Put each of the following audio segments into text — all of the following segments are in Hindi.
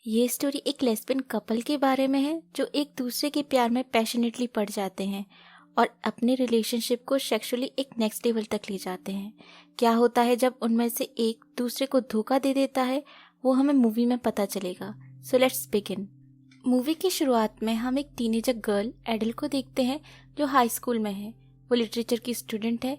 ये स्टोरी एक लेस्बियन कपल के बारे में है जो एक दूसरे के प्यार में पैशनेटली पड़ जाते हैं और अपने रिलेशनशिप को सेक्सुअली एक नेक्स्ट लेवल तक ले जाते हैं। क्या होता है जब उनमें से एक दूसरे को धोखा दे देता है, वो हमें मूवी में पता चलेगा। So let's begin. मूवी की शुरुआत में हम एक टीनेजर गर्ल एडल को देखते हैं जो हाई स्कूल में है। वो लिटरेचर की स्टूडेंट है।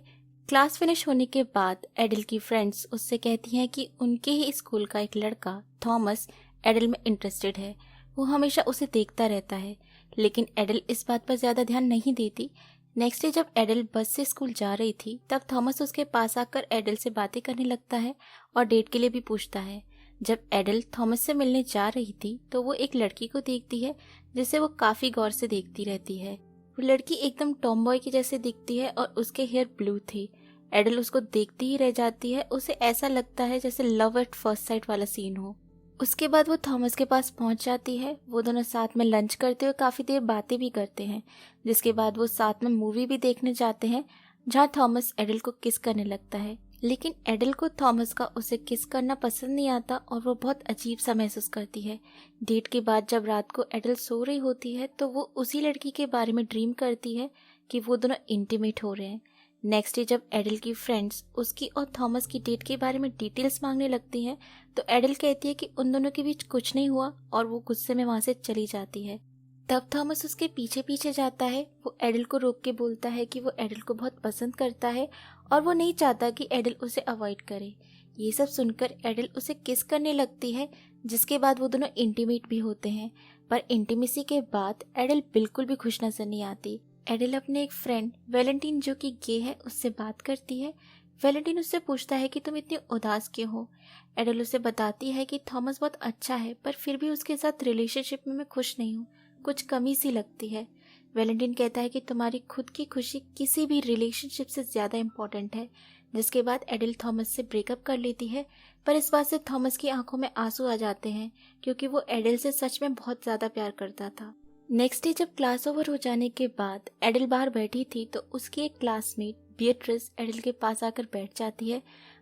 क्लास फिनिश होने के बाद एडल की फ्रेंड्स उससे कहती हैं कि उनके ही स्कूल का एक लड़का थॉमस एडल में इंटरेस्टेड है। वो हमेशा उसे देखता रहता है, लेकिन एडल इस बात पर ज़्यादा ध्यान नहीं देती। नेक्स्ट डे जब एडल बस से स्कूल जा रही थी तब थॉमस उसके पास आकर एडल से बातें करने लगता है और डेट के लिए भी पूछता है। जब एडल थॉमस से मिलने जा रही थी तो वो एक लड़की को देखती है जिसे वो काफ़ी गौर से देखती रहती है। वो लड़की एकदम टॉम बॉय की जैसे दिखती है और उसके हेयर ब्लू थे। एडल उसको देखती ही रह जाती है। उसे ऐसा लगता है जैसे लव एट फर्स्ट साइट वाला सीन हो। उसके बाद वो थॉमस के पास पहुंच जाती है। वो दोनों साथ में लंच करते हुए काफ़ी देर बातें भी करते हैं, जिसके बाद वो साथ में मूवी भी देखने जाते हैं जहां थॉमस एडल को किस करने लगता है। लेकिन एडल को थॉमस का उसे किस करना पसंद नहीं आता और वो बहुत अजीब सा महसूस करती है। डेट के बाद जब रात को एडल सो रही होती है तो वो उसी लड़की के बारे में ड्रीम करती है कि वो दोनों इंटीमेट हो रहे हैं। नेक्स्ट डे जब एडल की फ्रेंड्स उसकी और थॉमस की डेट के बारे में डिटेल्स मांगने लगती हैं तो एडल कहती है कि उन दोनों के बीच कुछ नहीं हुआ और वो गुस्से में वहाँ से चली जाती है। तब थॉमस उसके पीछे पीछे जाता है। वो एडल को रोक के बोलता है कि वो एडल को बहुत पसंद करता है और वो नहीं चाहता कि एडल उसे अवॉइड करे। ये सब सुनकर एडल उसे किस करने लगती है, जिसके बाद वो दोनों इंटीमेट भी होते हैं। पर इंटीमेसी के बाद एडल बिल्कुल भी खुश नजर नहीं आती। एडल अपने एक फ्रेंड वेलेंटीन जो कि गे है उससे बात करती है। वेलेंटीन उससे पूछता है कि तुम इतनी उदास क्यों हो। एडल उसे बताती है कि थॉमस बहुत अच्छा है पर फिर भी उसके साथ रिलेशनशिप में मैं खुश नहीं हूँ, कुछ कमी सी लगती है। वेलेंटीन कहता है कि तुम्हारी खुद की खुशी किसी भी रिलेशनशिप से ज़्यादा इम्पोर्टेंट है, जिसके बाद एडल थॉमस से ब्रेकअप कर लेती है। पर इस बात से थॉमस की आंखों में आंसू आ जाते हैं क्योंकि वो एडल से सच में बहुत ज़्यादा प्यार करता था। नेक्स्ट डे जब क्लास ओवर हो जाने के बाद एडल बाहर बैठी थी तो उसकी एक क्लासमेट बियट्रिस एडल के पास आकर बैठ जाती है।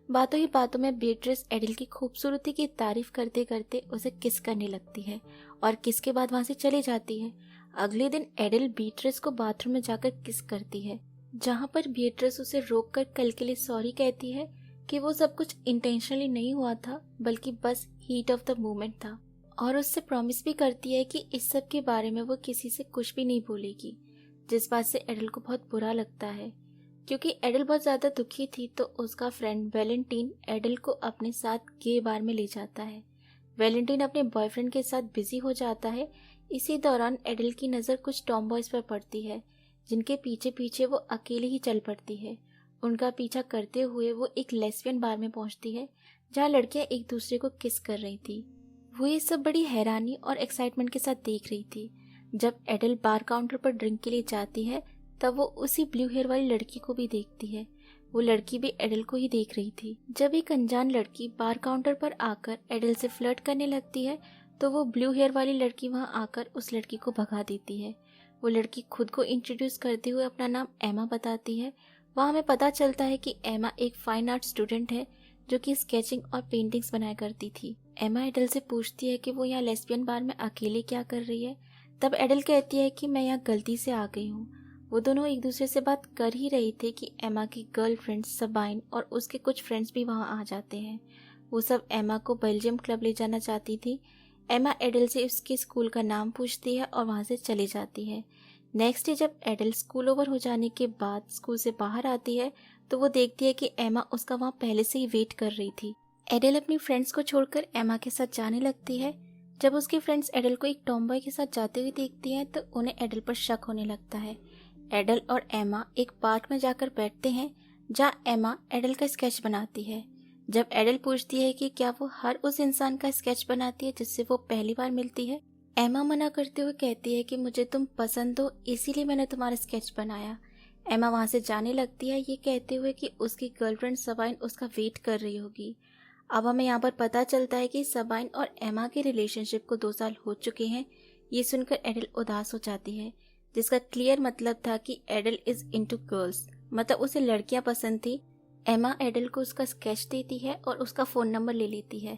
बातों ही बातों में बियट्रिस एडल की खूबसूरती की तारीफ करते करते उसे किस करने लगती है और किस के बाद वहां से चली जाती है। अगले दिन एडल बियट्रिस को बाथरूम में जाकर किस करती है, जहां पर बियट्रिस उसे रोककर कल के लिए सॉरी कहती है कि वो सब कुछ इंटेंशनली नहीं हुआ था बल्कि बस हीट ऑफ द मोमेंट था, और उससे प्रॉमिस भी करती है कि इस सब के बारे में वो किसी से कुछ भी नहीं बोलेगी। जिस बात से एडल को बहुत बुरा लगता है। क्योंकि एडल बहुत ज़्यादा दुखी थी तो उसका फ्रेंड वेलेंटीन एडल को अपने साथ गे बार में ले जाता है। वेलेंटीन अपने बॉयफ्रेंड के साथ बिजी हो जाता है। इसी दौरान एडल की नज़र कुछ टॉम बॉयज़ पर पड़ती है जिनके पीछे पीछे वो अकेले ही चल पड़ती है। उनका पीछा करते हुए वो एक लेस्बियन बार में पहुंचती है जहाँ लड़कियां एक दूसरे को किस कर रही थी। वो ये सब बड़ी हैरानी और एक्साइटमेंट के साथ देख रही थी। जब एडल बार काउंटर पर ड्रिंक के लिए जाती है तब वो उसी ब्लू हेयर वाली लड़की को भी देखती है। वो लड़की भी एडल को ही देख रही थी। जब एक अनजान लड़की बार काउंटर पर आकर एडल से फ्लर्ट करने लगती है तो वो ब्लू हेयर वाली लड़की वहां आकर उस लड़की को भगा देती है। वो लड़की खुद को इंट्रोड्यूस करते हुए अपना नाम एमा बताती है। वहाँ हमें पता चलता है कि एमा एक फाइन आर्ट स्टूडेंट है जो कि स्केचिंग और पेंटिंग्स बनाया करती थी। एमा एडल से पूछती है कि वो यहाँ लेस्बियन बार में अकेले क्या कर रही है। तब एडल कहती है कि मैं यहाँ गलती से आ गई हूँ। वो दोनों एक दूसरे से बात कर ही रही थे कि एमा की गर्लफ्रेंड सबाइन और उसके कुछ फ्रेंड्स भी वहाँ आ जाते हैं। वो सब एमा को बेल्जियम क्लब ले जाना चाहती थी। एमा एडल से उसके स्कूल का नाम पूछती है और वहाँ से चली जाती है। नेक्स्ट डे जब एडल स्कूल ओवर हो जाने के बाद स्कूल से बाहर आती है तो वो देखती है कि एमा उसका वहाँ पहले से ही वेट कर रही थी। एडल अपनी फ्रेंड्स को छोड़कर एमा के साथ जाने लगती है। जब उसकी फ्रेंड्स एडल को एक टॉम बॉय के साथ जाते हुए देखती हैं तो उन्हें एडल पर शक होने लगता है। एडल और एमा एक पार्क में जाकर बैठते हैं जहां एमा एडल का स्केच बनाती है। जब एडल पूछती है कि क्या वो हर उस इंसान का स्केच बनाती है जिससे वो पहली बार मिलती है, एमा मना करते हुए कहती है कि मुझे तुम पसंद हो इसीलिए मैंने तुम्हारा स्केच बनाया। एमा वहां से जाने लगती है ये कहते हुए कि उसकी गर्लफ्रेंड सबाइन उसका वेट कर रही होगी। अब हमें यहाँ पर पता चलता है कि सबाइन और एमा के रिलेशनशिप को 2 साल हो चुके हैं। ये सुनकर एडल उदास हो जाती है, जिसका क्लियर मतलब था कि एडल इज इनटू गर्ल्स, मतलब उसे लड़कियां पसंद थी। एमा एडल को उसका स्केच देती है और उसका फ़ोन नंबर ले लेती है।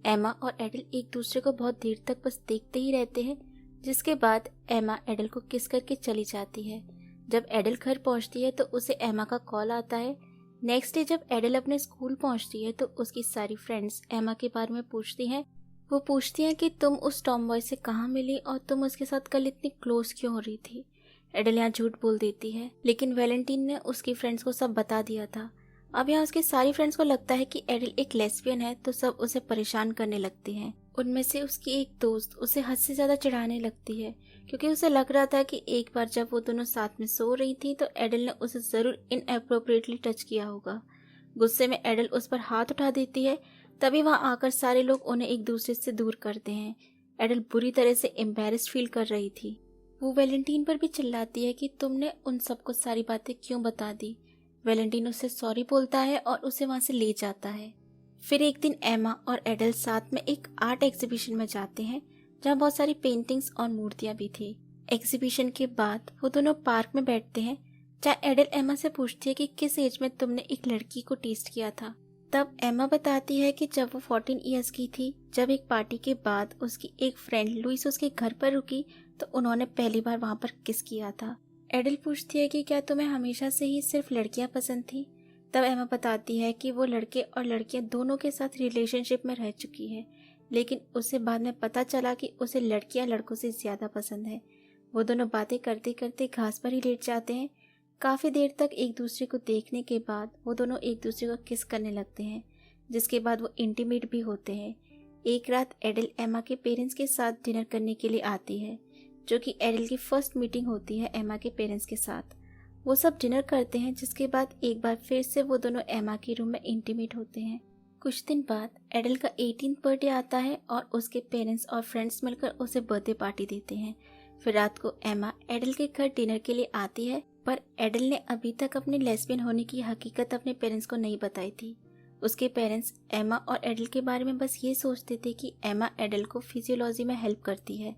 एमा और एडल एक दूसरे को बहुत देर तक बस देखते ही रहते हैं, जिसके बाद एमा एडल को किस करके चली जाती है। जब एडल घर पहुंचती है तो उसे एमा का कॉल आता है। नेक्स्ट डे जब एडल अपने स्कूल पहुंचती है तो उसकी सारी फ्रेंड्स एमा के बारे में पूछती हैं। वो पूछती हैं कि तुम उस टॉम बॉय से कहाँ मिली और तुम उसके साथ कल इतनी क्लोज क्यों हो रही थी। एडल यहाँ झूठ बोल देती है, लेकिन वैलेंटाइन ने उसकी फ्रेंड्स को सब बता दिया था। अब यहाँ उसकी सारी फ्रेंड्स को लगता है कि एडल एक लेस्बियन है, तो सब उसे परेशान करने लगती हैं। उनमें से उसकी एक दोस्त उसे हद से ज्यादा चिढ़ाने लगती है, क्योंकि उसे लग रहा था कि एक बार जब वो दोनों साथ में सो रही थी तो एडल ने उसे जरूर इनएप्रोप्रिएटली टच किया होगा। गुस्से में एडल उस पर हाथ उठा देती है। तभी वहां आकर सारे लोग उन्हें एक दूसरे से दूर करते हैं। एडल बुरी तरह से एम्बेरस्ड फील कर रही थी। वो वैलेंटाइन पर भी चिल्लाती है कि तुमने उन सबको सारी बातें क्यों बता दी। वैलेंटाइन उससे सॉरी बोलता है और उसे वहां से ले जाता है। फिर एक दिन एमा और एडल साथ में एक आर्ट एग्जीबिशन में जाते हैं, जहाँ बहुत सारी पेंटिंग्स और मूर्तियां भी थी। एग्जीबिशन के बाद वो दोनों पार्क में बैठते हैं, जहाँ एडल एमा से पूछती है कि किस एज में तुमने एक लड़की को टेस्ट किया था। तब एमा बताती है कि जब वो 14 इयर्स की थी, जब एक पार्टी के बाद उसकी एक फ्रेंड लुइस उसके घर पर रुकी तो उन्होंने पहली बार वहां पर किस किया था। एडल पूछती है कि क्या तुम्हें हमेशा से ही सिर्फ लड़कियां पसंद थी। तब एमा बताती है कि वो लड़के और लड़कियां दोनों के साथ रिलेशनशिप में रह चुकी है, लेकिन उसे बाद में पता चला कि उसे लड़कियां लड़कों से ज्यादा पसंद है। वो दोनों बातें करते करते घास पर ही लेट जाते हैं। काफी देर तक एक दूसरे को देखने के बाद वो दोनों एक दूसरे को किस करने लगते हैं, जिसके बाद वो इंटीमेट भी होते हैं। एक रात एडल एमा के पेरेंट्स के साथ डिनर करने के लिए आती है, जो कि एडल की फर्स्ट मीटिंग होती है एमा के पेरेंट्स के साथ। वो सब डिनर करते हैं, जिसके बाद एक बार फिर से वो दोनों एमा के रूम में इंटीमेट होते हैं। कुछ दिन बाद एडल का 18th बर्थडे आता है और उसके पेरेंट्स और फ्रेंड्स मिलकर उसे बर्थडे पार्टी देते हैं। फिर रात को एमा एडल के घर डिनर के लिए आती है, पर एडल ने अभी तक अपने लेस्बियन होने की हकीकत अपने पेरेंट्स को नहीं बताई थी। उसके पेरेंट्स एमा और एडल के बारे में बस ये सोचते थे कि एमा एडल को फिजियोलॉजी में हेल्प करती है।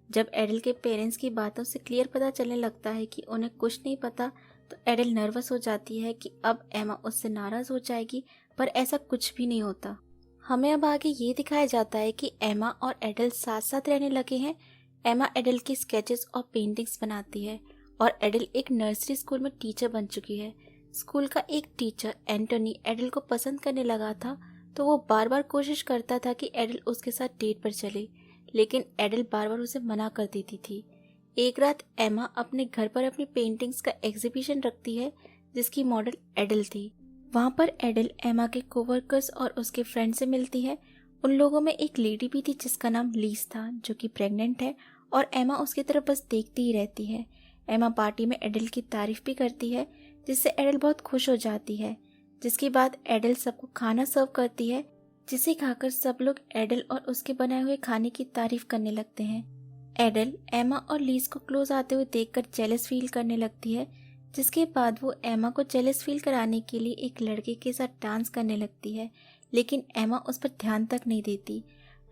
जब एडल के पेरेंट्स की बातों से क्लियर पता चलने लगता है कि उन्हें कुछ नहीं पता, तो एडल नर्वस हो जाती है कि अब एमा उससे नाराज हो जाएगी, पर ऐसा कुछ भी नहीं होता। हमें अब आगे ये दिखाया जाता है कि एमा और एडल साथ साथ रहने लगे हैं। एमा एडल की स्केचेस और पेंटिंग्स बनाती है और एडल एक नर्सरी स्कूल में टीचर बन चुकी है। स्कूल का एक टीचर एंटोनी एडल को पसंद करने लगा था, तो वो बार बार कोशिश करता था कि एडल उसके साथ डेट पर चले, लेकिन एडल बार बार उसे मना कर देती थी। एक रात एमा अपने घर पर अपनी पेंटिंग्स का एग्जीबिशन रखती है, जिसकी मॉडल एडल थी। वहाँ पर एडल एमा के कोवर्कर्स और उसके फ्रेंड से मिलती है। उन लोगों में एक लेडी भी थी जिसका नाम लीस था, जो कि प्रेग्नेंट है, और एमा उसकी तरफ बस देखती ही रहती है। एमा पार्टी में एडल की तारीफ भी करती है, जिससे एडल बहुत खुश हो जाती है। जिसके बाद एडल सबको खाना सर्व करती है, जिसे खाकर सब लोग एडल और उसके बनाए हुए खाने की तारीफ करने लगते हैं। एडल एमा और लीज को क्लोज आते हुए देखकर जेलस फील करने लगती है, जिसके बाद वो एमा को जेलस फील कराने के लिए एक लड़के के साथ डांस करने लगती है, लेकिन एमा उस पर ध्यान तक नहीं देती।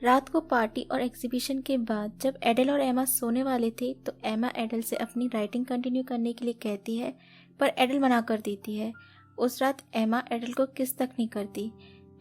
रात को पार्टी और एग्जीबिशन के बाद जब एडल और एमा सोने वाले थे, तो एमा एडल से अपनी राइटिंग कंटिन्यू करने के लिए कहती है, पर एडल मना कर देती है। उस रात एमा एडल को किस तक नहीं करती।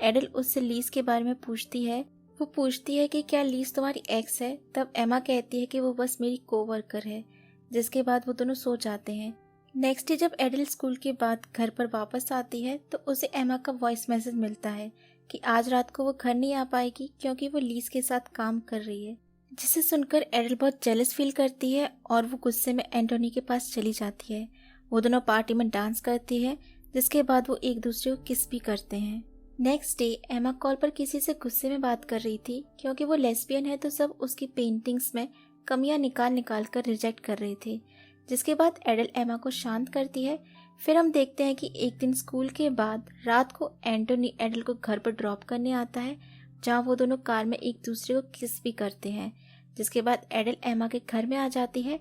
एडल उससे लीज के बारे में पूछती है। वो पूछती है कि क्या लीज तुम्हारी एक्स है। तब एमा कहती है कि वो बस मेरी कोवर्कर है। जिसके बाद वो दोनों सो जाते हैं। नेक्स्ट डे जब एडल स्कूल के बाद घर पर वापस आती है, तो उसे एमा का वॉइस मैसेज मिलता है कि आज रात को वो घर नहीं आ पाएगी, क्योंकि वो लीज के साथ काम कर रही है। जिसे सुनकर एडल बहुत जेलस फील करती है और वो गुस्से में एंटोनी के पास चली जाती है। वो दोनों पार्टी में डांस करती है, जिसके बाद वो एक दूसरे को किस भी करते हैं। नेक्स्ट डे एमा कॉल पर किसी से गुस्से में बात कर रही थी, क्योंकि वो लेस्बियन है, तो सब उसकी पेंटिंग्स में कमियां निकाल निकाल कर रिजेक्ट कर रहे थे। जिसके बाद एडल एमा को शांत करती है। फिर हम देखते हैं कि एक दिन स्कूल के बाद रात को एंटोनी एडल को घर पर ड्रॉप करने आता है, जहाँ वो दोनों कार में एक दूसरे को किस भी करते हैं। जिसके बाद एडल एमा के घर में आ जाती है।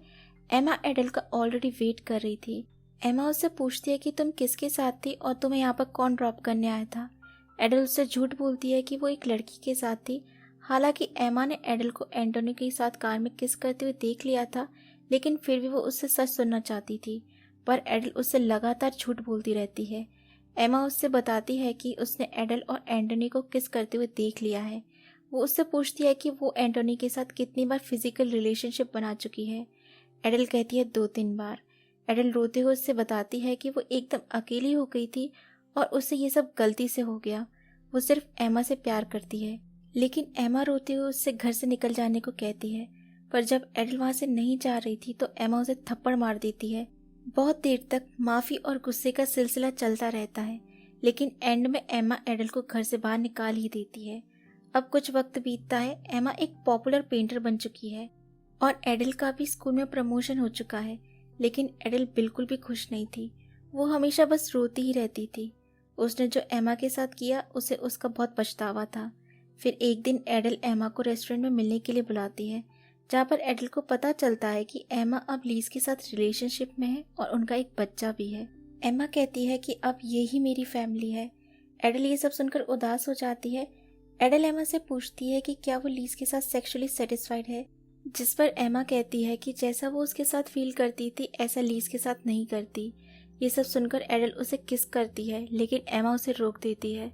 एमा एडल का ऑलरेडी वेट कर रही थी। एमा उससे पूछती है कि तुम किसके साथ थी और तुम्हें यहाँ पर कौन ड्रॉप करने आया था। एडल उससे झूठ बोलती है कि वो एक लड़की के साथ थी। हालांकि एमा ने एडल को एंटोनी के साथ कार में किस करते हुए देख लिया था, लेकिन फिर भी वो उससे सच सुनना चाहती थी, पर एडल उससे लगातार झूठ बोलती रहती है। एमा उससे बताती है कि उसने एडल और एंटोनी को किस करते हुए देख लिया है। वो उससे पूछती है कि वो एंटोनी के साथ कितनी बार फिजिकल रिलेशनशिप बना चुकी है। एडल कहती है 2-3 बार। एडल रोते हुए उससे बताती है कि वो एकदम अकेली हो गई थी और उससे ये सब गलती से हो गया। वो सिर्फ एमा से प्यार करती है। लेकिन एमा रोते हुए उससे घर से निकल जाने को कहती है, पर जब एडल वहाँ से नहीं जा रही थी तो एमा उसे थप्पड़ मार देती है। बहुत देर तक माफ़ी और गुस्से का सिलसिला चलता रहता है, लेकिन एंड में एमा एडल को घर से बाहर निकाल ही देती है। अब कुछ वक्त बीतता है। एमा एक पॉपुलर पेंटर बन चुकी है और एडल का भी स्कूल में प्रमोशन हो चुका है, लेकिन एडल बिल्कुल भी खुश नहीं थी। वो हमेशा बस रोती ही रहती थी। उसने जो एमा के साथ किया उसे उसका बहुत पछतावा था। फिर एक दिन एडल एमा को रेस्टोरेंट में मिलने के लिए बुलाती है, जहाँ पर एडल को पता चलता है कि एमा अब लीज के साथ रिलेशनशिप में है और उनका एक बच्चा भी है। एमा कहती है कि अब ये ही मेरी फैमिली है। एडल ये सब सुनकर उदास हो जाती है। एडल एमा से पूछती है कि क्या वो लीज के साथ सेक्सुअली सेटिस्फाइड है, जिस पर एमा कहती है कि जैसा वो उसके साथ फील करती थी ऐसा लीज के साथ नहीं करती। ये सब सुनकर एडल उसे किस करती है, लेकिन एमा उसे रोक देती है।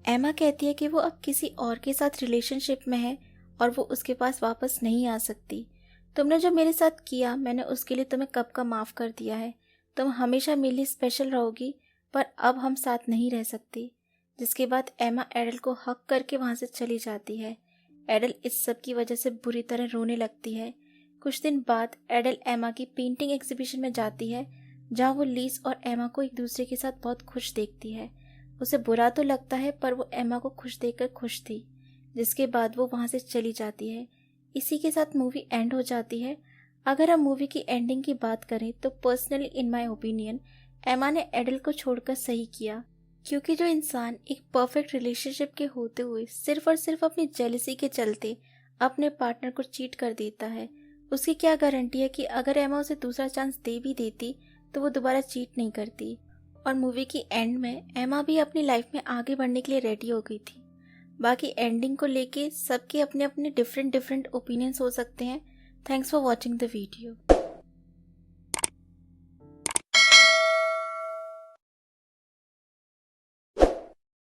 एमा कहती है कि वो अब किसी और के साथ रिलेशनशिप में है और वो उसके पास वापस नहीं आ सकती। तुमने जो मेरे साथ किया मैंने उसके लिए तुम्हें कब का माफ़ कर दिया है। तुम हमेशा मेरे लिए स्पेशल रहोगी, पर अब हम साथ नहीं रह सकती। जिसके बाद एमा एडल को हक करके वहाँ से चली जाती है। एडल इस सब की वजह से बुरी तरह रोने लगती है। कुछ दिन बाद एडल एमा की पेंटिंग एग्जीबिशन में जाती है, जहाँ वो लीज और एमा को एक दूसरे के साथ बहुत खुश देखती है। उसे बुरा तो लगता है, पर वो एमा को खुश देखकर खुश थी। जिसके बाद वो वहाँ से चली जाती है। इसी के साथ मूवी एंड हो जाती है। अगर हम मूवी की एंडिंग की बात करें तो पर्सनली इन माय ओपिनियन एमा ने एडल को छोड़कर सही किया, क्योंकि जो इंसान एक परफेक्ट रिलेशनशिप के होते हुए सिर्फ और सिर्फ अपनी जेलसी के चलते अपने पार्टनर को चीट कर देता है, उसकी क्या गारंटी है कि अगर एमा उसे दूसरा चांस दे भी देती तो वो दोबारा चीट नहीं करती। और मूवी की एंड में एमा भी अपनी लाइफ में आगे बढ़ने के लिए रेडी हो गई थी। बाकी एंडिंग को लेके सबके अपने अपने डिफरेंट ओपिनियंस हो सकते हैं। Thanks for watching the video.